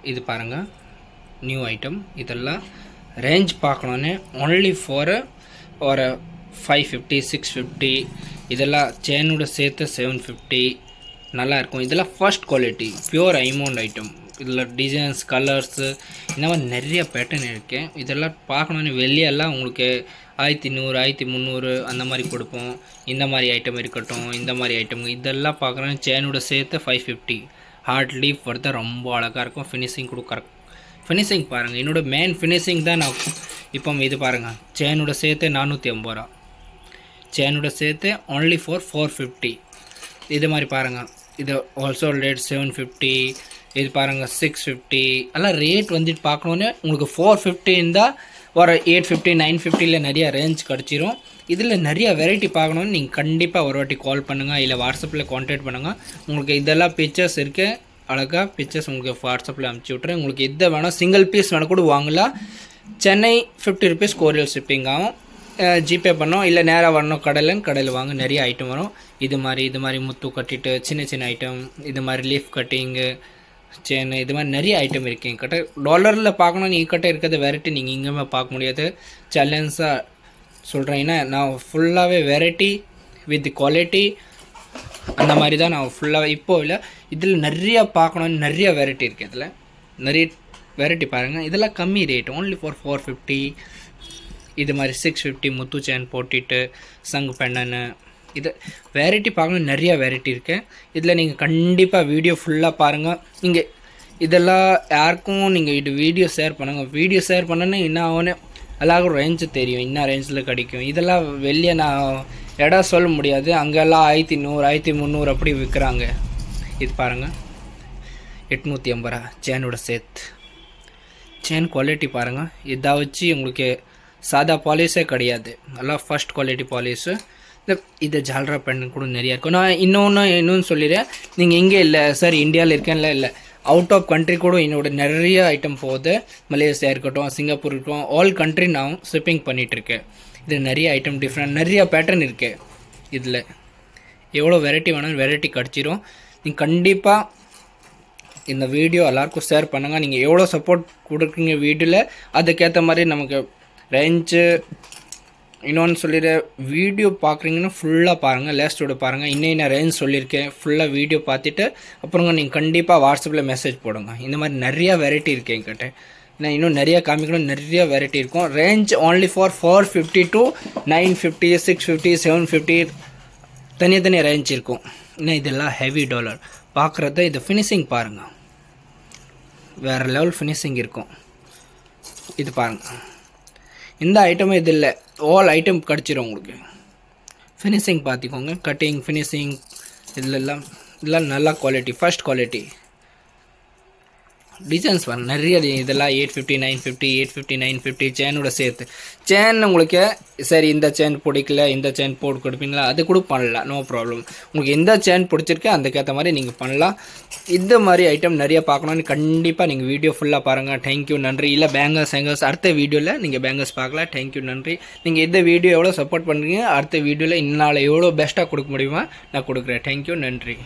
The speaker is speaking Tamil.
இது பாருங்கள், நியூ ஐட்டம். இதெல்லாம் ரேஞ்ச் பார்க்கணுன்னு ஒன்லி ஃபார் ஒரு 550 650. இதெல்லாம் செயினோட சேர்த்து 750. நல்லாயிருக்கும். இதெல்லாம் ஃபர்ஸ்ட் குவாலிட்டி பியூர் ஐமோண்ட் ஐட்டம். இதில் டிசைன்ஸ், கலர்ஸு இந்த மாதிரி நிறைய பேட்டர்ன் இருக்குது. இதெல்லாம் பார்க்கணுன்னு வெளியெல்லாம் உங்களுக்கு 1100 1300 அந்த மாதிரி கொடுப்போம். இந்த மாதிரி ஐட்டம் இருக்கட்டும், இந்த மாதிரி ஐட்டம் இதெல்லாம் பார்க்குறோன்னு செயினோட சேர்த்து 550. ஹார்ட் லீஃப் வரத ரொம்ப அழகாக இருக்கும். ஃபினிஷிங் கொடுக்குற ஃபினிஷிங் பாருங்கள். என்னோடய மெயின் ஃபினிஷிங் தான் நான் இப்போ இது பாருங்கள். செயினோட சேர்த்து 450 ரூபா. செயினோட சேர்த்து ஒன்லி ஃபார் 450. இது மாதிரி பாருங்கள். இது ஆல்சோ ரேட் 750. இது பாருங்கள் 650. எல்லாம் ரேட் வந்துட்டு பார்க்கணுன்னு உங்களுக்கு 450 இருந்தால் ஒரு 850 950 நிறையா ரேஞ்ச் கிடச்சிரும். இதில் நிறைய வெரைட்டி பார்க்கணுன்னு நீங்கள் கண்டிப்பாக ஒரு வாட்டி கால் பண்ணுங்கள், இல்லை வாட்ஸ்அப்பில் கான்டாக்ட் பண்ணுங்கள். உங்களுக்கு இதெல்லாம் பிக்சர்ஸ் இருக்குது, அழகாக பிக்சர்ஸ் உங்களுக்கு வாட்ஸ்அப்பில் அனுப்பிச்சி விட்றேன். உங்களுக்கு எதை வேணால் சிங்கிள் பீஸ் வேணால் கூட வாங்கலாம். சென்னை 50 ருபீஸ் கொரியர் ஷிப்பிங் ஆகும். ஜிபே பண்ணோம், இல்லை நேராக வரணும் கடையில் வாங்க. நிறைய ஐட்டம் வரும். இது மாதிரி முத்து கட்டிட்டு சின்ன சின்ன ஐட்டம், இது மாதிரி லீஃப் கட்டிங்கு, செயின், இது மாதிரி நிறைய ஐட்டம் இருக்குது என்கிட்ட. டாலரில் பார்க்கணும் என்கிட்ட இருக்கிறத வெரைட்டி நீங்கள் எங்கேயுமே பார்க்க முடியாது. சேலஞ்சாக சொல்கிறேன். ஏன்னா நான் ஃபுல்லாகவே வெரைட்டி வித் குவாலிட்டி அந்த மாதிரி தான் நான் ஃபுல்லாக இப்போ இல்லை. இதில் நிறையா பார்க்கணுன்னு நிறைய வெரைட்டி இருக்குது. இதில் நிறைய வெரைட்டி பாருங்கள். இதெல்லாம் கம்மி ரேட், ஓன்லி ஃபார் 450. இது மாதிரி 650 முத்து செயின் போட்டுட்டு சங்கு பெண்ணன்னு இது வெரைட்டி பார்க்கணும். நிறையா வெரைட்டி இருக்குது. இதில் நீங்கள் கண்டிப்பாக வீடியோ ஃபுல்லாக பாருங்கள். நீங்கள் இதெல்லாம் யாருக்கும் நீங்கள் இது வீடியோ ஷேர் பண்ணுங்கள். வீடியோ ஷேர் பண்ணோன்னா என்ன ஆகுன்னு எல்லாருக்கும் ரேஞ்சு தெரியும், என்ன ரேஞ்சில் கிடைக்கும். இதெல்லாம் வெளியே நான் இடம் சொல்ல முடியாது. அங்கெல்லாம் 1100 1300 அப்படி விற்கிறாங்க. இது பாருங்கள் 850 ரூபா செயினோட சேர்த்து. செயின் குவாலிட்டி பாருங்கள். இதை வச்சு உங்களுக்கு சாதா பாலிஷே கிடையாது, நல்லா ஃபர்ஸ்ட் குவாலிட்டி பாலிஷு. இதை ஜால்ரா பெண்ணு கூட நிறையா இருக்கும். நான் இன்னொன்று சொல்லிடுறேன். நீங்கள் எங்கே இல்லை சார் இந்தியாவில் இருக்கேன்ல, இல்லை அவுட் ஆஃப் கண்ட்ரி கூட என்னோட நிறைய ஐட்டம் போகுது. மலேசியா இருக்கட்டும், சிங்கப்பூர் இருக்கட்டும், ஆல் கண்ட்ரி நான் ஷிப்பிங் பண்ணிகிட்ருக்கேன். இது நிறைய ஐட்டம் டிஃப்ரெண்ட் நிறைய பேட்டர்ன் இருக்குது. இதில் எவ்வளோ வெரைட்டி வேணாலும் வெரைட்டி கிடச்சிரும். நீங்கள் கண்டிப்பாக இந்த வீடியோ எல்லாருக்கும் ஷேர் பண்ணுங்கள். நீங்கள் எவ்வளோ சப்போர்ட் கொடுக்குறீங்க வீடியோவில், அதுக்கேற்ற மாதிரி நமக்கு ரேஞ்சு. இன்னொன்று சொல்லிடுற, வீடியோ பார்க்குறீங்கன்னா ஃபுல்லாக பாருங்கள், லேஸ்ட்டோட பாருங்கள். இன்னும் ரேஞ்ச் சொல்லியிருக்கேன். ஃபுல்லாக வீடியோ பார்த்துட்டு அப்புறங்க நீங்கள் கண்டிப்பாக வாட்ஸ்அப்பில் மெசேஜ் போடுங்க. இந்த மாதிரி நிறையா வெரைட்டி இருக்குது என்கிட்ட. ஏன்னா இன்னும் நிறையா காமிக்கணும், நிறைய வெரைட்டி இருக்கும். ரேஞ்ச் ஓன்லி ஃபார் 450 to 950 650 750 தனியாக ரேஞ்ச் இருக்கும். இன்னும் இதெல்லாம் ஹெவி டாலர் பார்க்குறத. இது ஃபினிஷிங் பாருங்கள், வேறு லெவல் ஃபினிஷிங் இருக்கும். இது பாருங்கள். இந்த ஐட்டமும் இது இல்லை, ஆல் ஐட்டம் கிடச்சிரும் உங்களுக்கு. ஃபினிஷிங் பார்த்துக்கோங்க, கட்டிங் ஃபினிஷிங் இதெல்லாம் நல்லா குவாலிட்டி, ஃபர்ஸ்ட் குவாலிட்டி. டிசைன்ஸ் பாருங்கள் நிறைய. இதெல்லாம் 850 950 850 950 செயினோட சேர்த்து. செயின் உங்களுக்கு சரி இந்த செயின் பிடிக்கல, இந்த செயின் போட்டு கொடுப்பீங்களா, அது கூட பண்ணலாம், நோ ப்ராப்ளம். உங்களுக்கு எந்த செயின் பிடிச்சிருக்கு அதுக்கேற்ற மாதிரி நீங்கள் பண்ணலாம். இந்த மாதிரி ஐட்டம் நிறைய பார்க்கணுன்னு கண்டிப்பாக நீங்கள் வீடியோ ஃபுல்லாக பாருங்கள். தேங்க்யூ, நன்றி. இல்லை பேங்கர்ஸ் அடுத்த வீடியோவில் நீங்கள் பேங்கர்ஸ் பார்க்கலாம். தேங்க்யூ, நன்றி. நீங்கள் இந்த வீடியோ எவ்வளோ சப்போர்ட் பண்ணுறீங்க, அடுத்த வீடியோவில் இன்னால் எவ்வளோ பெஸ்ட்டாக கொடுக்க முடியுமா நான் கொடுக்குறேன். தேங்க்யூ, நன்றி.